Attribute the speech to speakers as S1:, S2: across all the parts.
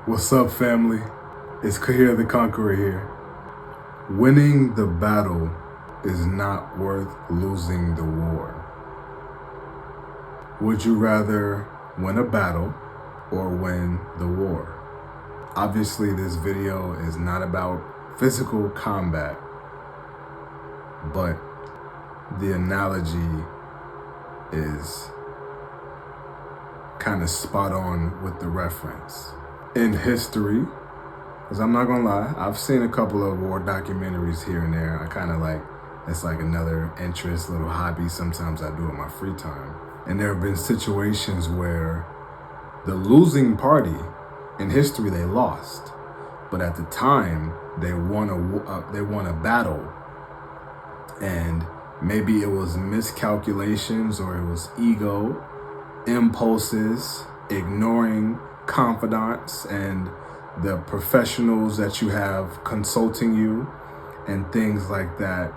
S1: What's up, family? It's Kahir the Conqueror here. Winning the battle is not worth losing the war. Would you rather win a battle or win the war? Obviously, this video is not about physical combat, but the analogy is kind of spot on with the reference. In history, because I'm not gonna lie, I've seen a couple of war documentaries here and there. I kind of like, it's like another interest, little hobby sometimes I do in my free time. And there have been situations where the losing party in history, they lost. But at the time, they won a battle. And maybe it was miscalculations or it was ego, impulses, ignoring confidants and the professionals that you have consulting you and things like that.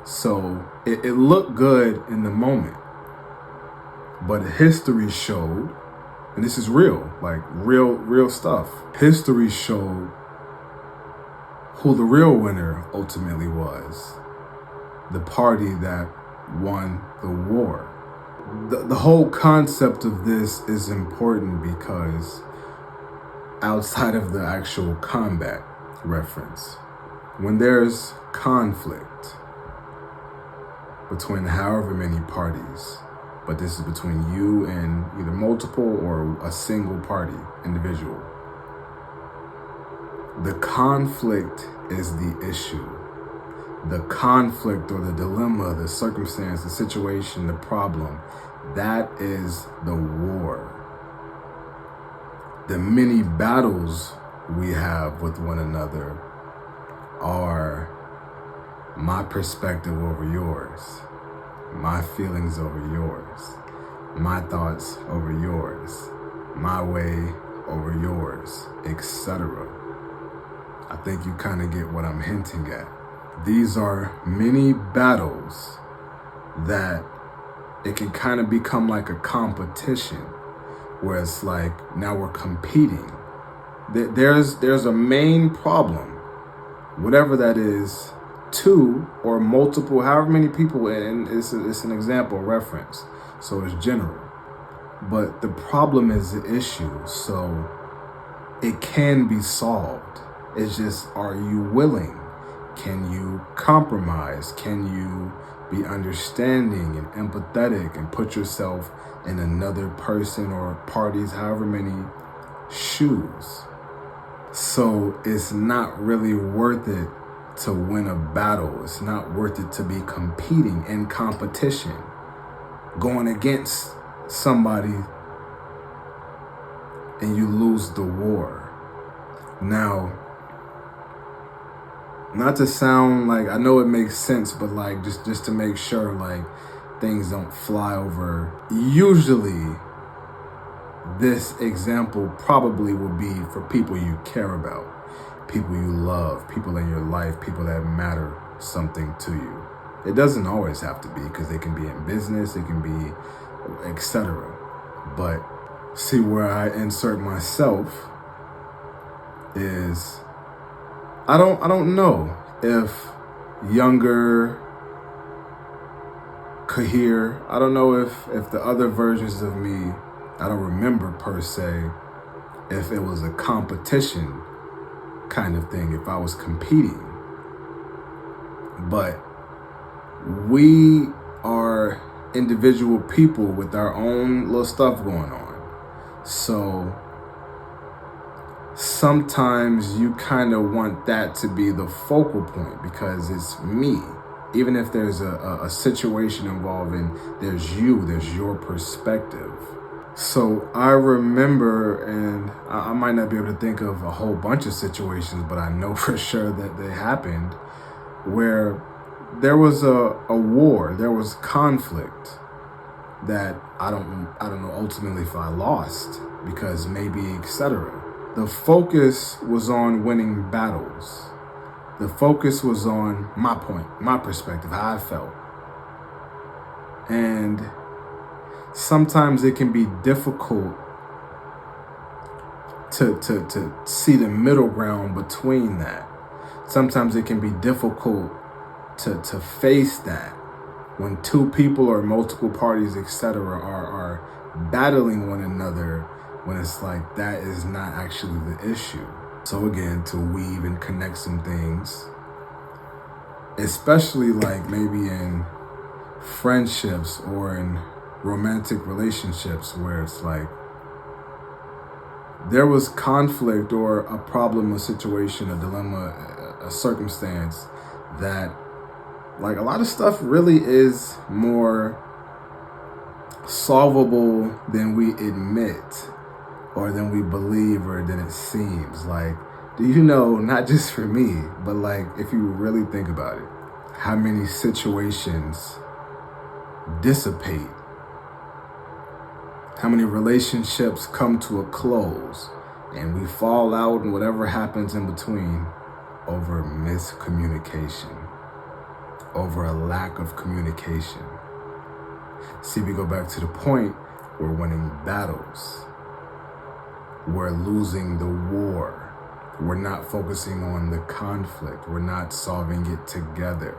S1: So it looked good in the moment, but history showed, and this is real, like real stuff. History showed who the real winner ultimately was. The party that won the war. The whole concept of this is important because outside of the actual combat reference, when there's conflict between however many parties, but this is between you and either multiple or a single party, individual, the conflict is the issue. The conflict or the dilemma, the circumstance, the situation, the problem, that is the war. The many battles we have with one another are my perspective over yours, my feelings over yours, my thoughts over yours, my way over yours, etc. I think you kind of get what I'm hinting at. These are many battles that it can kind of become like a competition where it's like now we're competing. There's a main problem, whatever that is, two or multiple, however many people, and it's an example reference, so it's general. But the problem is the issue, so it can be solved. It's just, are you willing? Can you compromise? Can you be understanding and empathetic and put yourself in another person or party's however many shoes? So it's not really worth it to win a battle. It's not worth it to be competing in competition, going against somebody and you lose the war. Now, not to sound like, I know it makes sense, but like just to make sure like things don't fly over. Usually this example probably will be for people you care about, people you love, people in your life, people that matter something to you. It doesn't always have to be, because they can be in business, it can be etc. But see, where I insert myself is, I don't know if younger Kahir, I don't know if the other versions of me, I don't remember per se, if it was a competition kind of thing, if I was competing. But we are individual people with our own little stuff going on. So sometimes you kind of want that to be the focal point because it's me. Even if there's a situation involving, there's you, there's your perspective. So I remember, and I might not be able to think of a whole bunch of situations, but I know for sure that they happened where there was a war, there was conflict that I don't know ultimately if I lost, because maybe etc. The focus was on winning battles. The focus was on my point, my perspective, how I felt. And sometimes it can be difficult to see the middle ground between that. Sometimes it can be difficult to face that when two people or multiple parties, etc., are battling one another, when it's like that is not actually the issue. So again, to weave and connect some things, especially like maybe in friendships or in romantic relationships where it's like there was conflict or a problem, a situation, a dilemma, a circumstance that like a lot of stuff really is more solvable than we admit or than we believe or than it seems. Like, do you know, not just for me, but like if you really think about it, how many situations dissipate, how many relationships come to a close and we fall out and whatever happens in between over miscommunication, over a lack of communication. See, we go back to the point, we're winning battles, we're losing the war, we're not focusing on the conflict, we're not solving it together.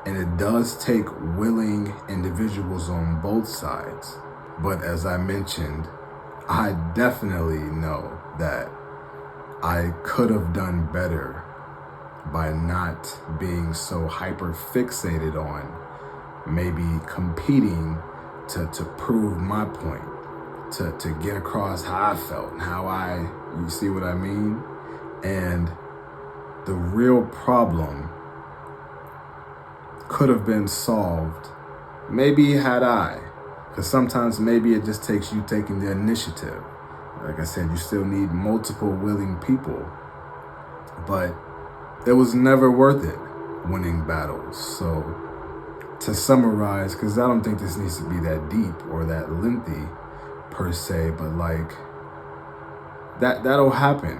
S1: And it does take willing individuals on both sides. But as I mentioned, I definitely know that I could have done better by not being so hyper fixated on maybe competing to prove my point, to get across how I felt and you see what I mean? And the real problem could have been solved maybe had I. Because sometimes maybe it just takes you taking the initiative. Like I said, you still need multiple willing people. But it was never worth it winning battles. So to summarize, because I don't think this needs to be that deep or that lengthy per se, but like that'll happen.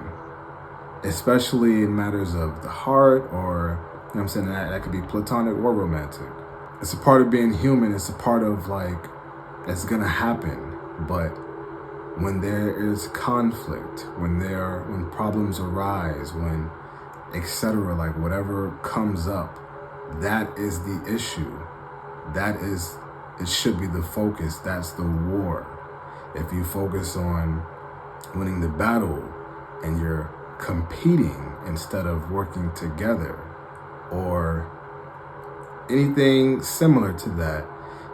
S1: Especially in matters of the heart or, you know what I'm saying, that could be platonic or romantic. It's a part of being human. It's a part of like, it's gonna happen. But when there is conflict, when problems arise, when etc., like whatever comes up, that is the issue. It should be the focus. That's the war. If you focus on winning the battle and you're competing instead of working together or anything similar to that,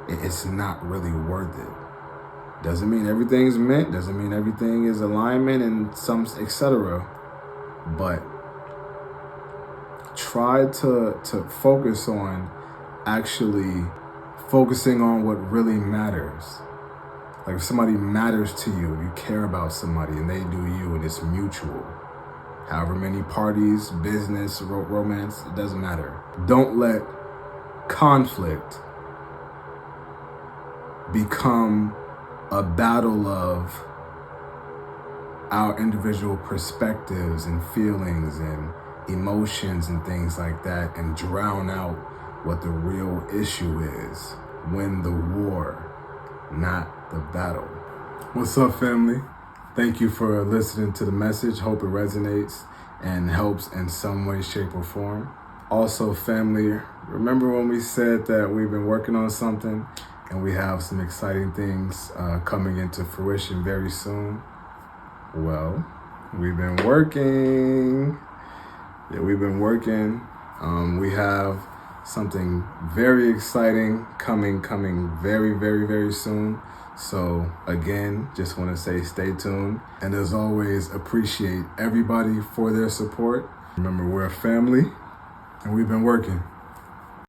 S1: it's not really worth it. Doesn't mean everything's meant, doesn't mean everything is alignment and some etc. But try to focus on actually focusing on what really matters. Like if somebody matters to you, you care about somebody and they do you and it's mutual. However many parties, business, romance, it doesn't matter. Don't let conflict become a battle of our individual perspectives and feelings and emotions and things like that and drown out what the real issue is. Win the war, not the battle. What's up, family? Thank you for listening to the message. Hope it resonates and helps in some way, shape, or form. Also, family, remember when we said that we've been working on something and we have some exciting things coming into fruition very soon? Well, we've been working. Yeah, we've been working. We have something very exciting coming very, very, very soon. So again, just want to say stay tuned. And as always, appreciate everybody for their support. Remember, we're a family and we've been working.